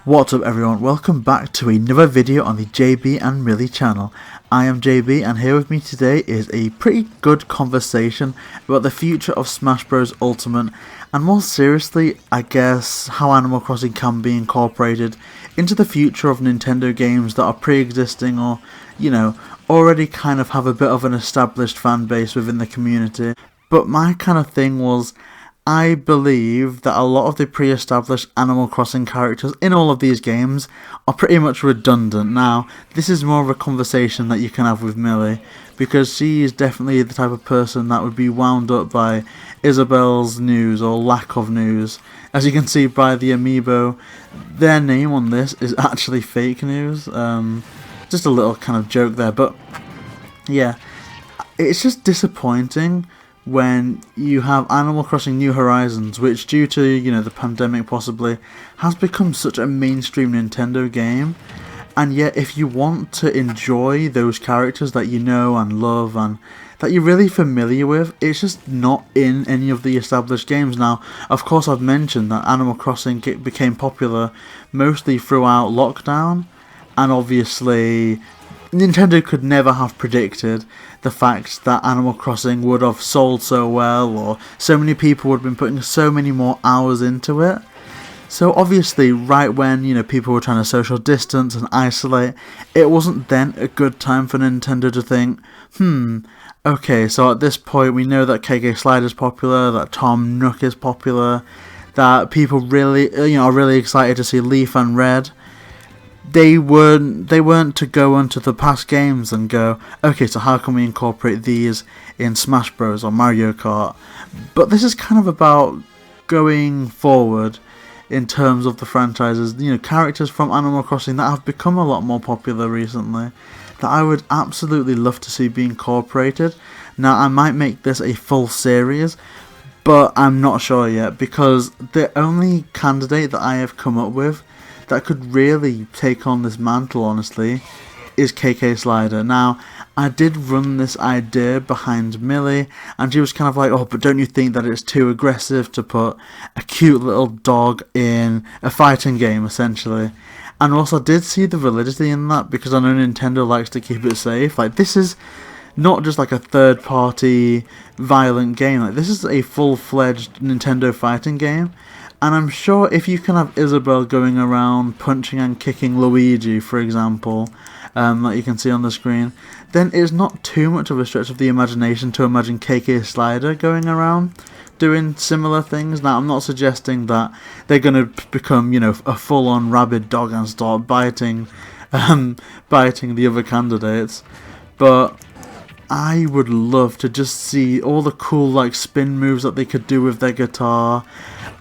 What's up everyone, welcome back to another video on the JB and Millie channel. I am JB and here with me today is a pretty good conversation about the future of Smash Bros Ultimate and more seriously I guess how Animal Crossing can be incorporated into the future of Nintendo games that are pre-existing or, you know, already kind of have a bit of an established fan base within the community. But my kind of thing was, I believe that a lot of the pre-established Animal Crossing characters in all of these games are pretty much redundant. Now, this is more of a conversation that you can have with Millie, because she is definitely the type of person that would be wound up by Isabelle's news or lack of news. As you can see by the amiibo, their name on this is actually fake news. Just a little kind of joke there, but yeah, it's just disappointing when you have Animal Crossing New Horizons, which due to, you know, the pandemic possibly, has become such a mainstream Nintendo game, and yet if you want to enjoy those characters that you know and love and that you're really familiar with, it's just not in any of the established games. Now, of course I've mentioned that Animal Crossing became popular mostly throughout lockdown, and obviously Nintendo could never have predicted the fact that Animal Crossing would have sold so well, or so many people would have been putting so many more hours into it. So obviously, right when, you know, people were trying to social distance and isolate, it wasn't then a good time for Nintendo to think, okay, so at this point we know that KK Slider is popular, that Tom Nook is popular, that people really, you know, are really excited to see Leaf and Red. They weren't to go onto the past games and go, okay, so how can we incorporate these in Smash Bros or Mario Kart? But this is kind of about going forward in terms of the franchises, you know, characters from Animal Crossing that have become a lot more popular recently, that I would absolutely love to see be incorporated. Now, I might make this a full series, but I'm not sure yet, because the only candidate that I have come up with that could really take on this mantle, honestly, is KK Slider. Now, I did run this idea behind Millie, and she was kind of like, oh, but don't you think that it's too aggressive to put a cute little dog in a fighting game, essentially? And also, I did see the validity in that, because I know Nintendo likes to keep it safe. Like, this is not just like a third-party violent game. Like, this is a full-fledged Nintendo fighting game. And I'm sure if you can have Isabelle going around punching and kicking Luigi, for example, like you can see on the screen, then it's not too much of a stretch of the imagination to imagine KK Slider going around doing similar things. Now, I'm not suggesting that they're going to become, you know, a full-on rabid dog and start biting the other candidates, but I would love to just see all the cool, like, spin moves that they could do with their guitar,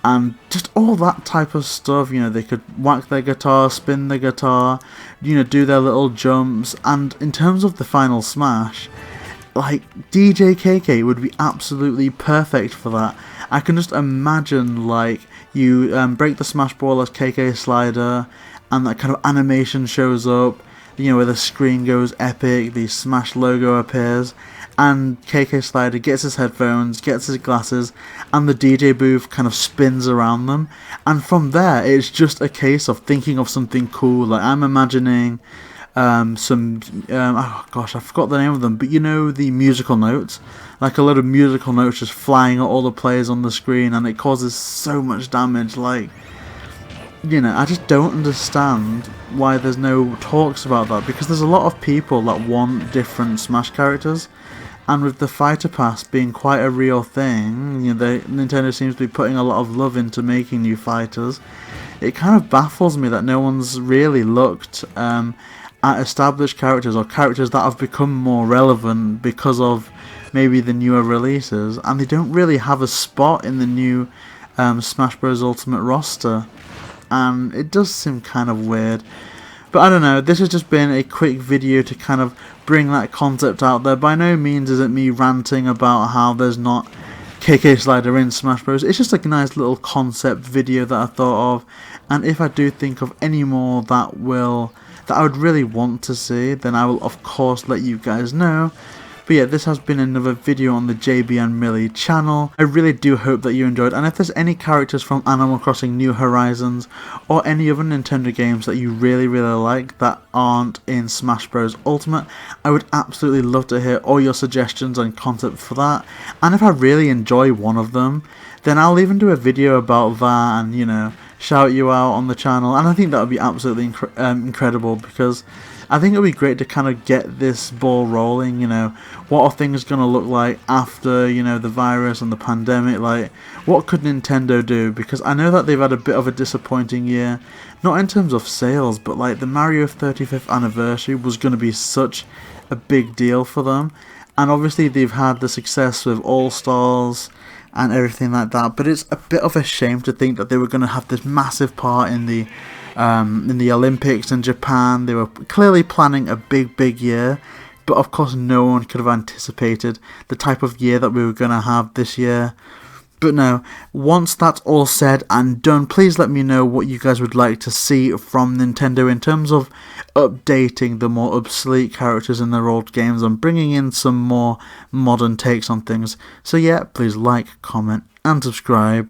and just all that type of stuff. You know, they could whack their guitar, spin the guitar, you know, do their little jumps. And in terms of the final smash, like, DJ KK would be absolutely perfect for that. I can just imagine, like, you break the smash ball as KK Slider, and that kind of animation shows up, you know, where the screen goes epic, the Smash logo appears, and KK Slider gets his headphones, gets his glasses, and the DJ booth kind of spins around them. And from there, it's just a case of thinking of something cool. Like, I'm imagining oh gosh, I forgot the name of them, but you know, the musical notes, like a lot of musical notes just flying at all the players on the screen, and it causes so much damage. Like, you know, I just don't understand why there's no talks about that, because there's a lot of people that want different Smash characters, and with the Fighter Pass being quite a real thing, you know, Nintendo seems to be putting a lot of love into making new fighters. It kind of baffles me that no one's really looked at established characters, or characters that have become more relevant because of maybe the newer releases, and they don't really have a spot in the new Smash Bros Ultimate roster. And it does seem kind of weird. But I don't know, this has just been a quick video to kind of bring that concept out there. By no means is it me ranting about how there's not KK Slider in Smash Bros. It's just like a nice little concept video that I thought of. And if I do think of any more that I would really want to see, then I will of course let you guys know. But yeah, this has been another video on the JB and Millie channel. I really do hope that you enjoyed, and if there's any characters from Animal Crossing New Horizons or any other Nintendo games that you really like that aren't in Smash Bros Ultimate, I would absolutely love to hear all your suggestions and content for that. And if I really enjoy one of them, then I'll even do a video about that and, you know, shout you out on the channel. And I think that would be absolutely incredible, because I think it would be great to kind of get this ball rolling. You know, what are things going to look like after, you know, the virus and the pandemic? Like, what could Nintendo do? Because I know that they've had a bit of a disappointing year, not in terms of sales, but like the Mario 35th anniversary was going to be such a big deal for them. And obviously they've had the success with All-Stars and everything like that, but it's a bit of a shame to think that they were going to have this massive part in the Olympics in Japan. They were clearly planning a big year, but of course no one could have anticipated the type of year that we were going to have this year. But no, once that's all said and done, please let me know what you guys would like to see from Nintendo in terms of updating the more obsolete characters in their old games and bringing in some more modern takes on things. So yeah, please like, comment and subscribe.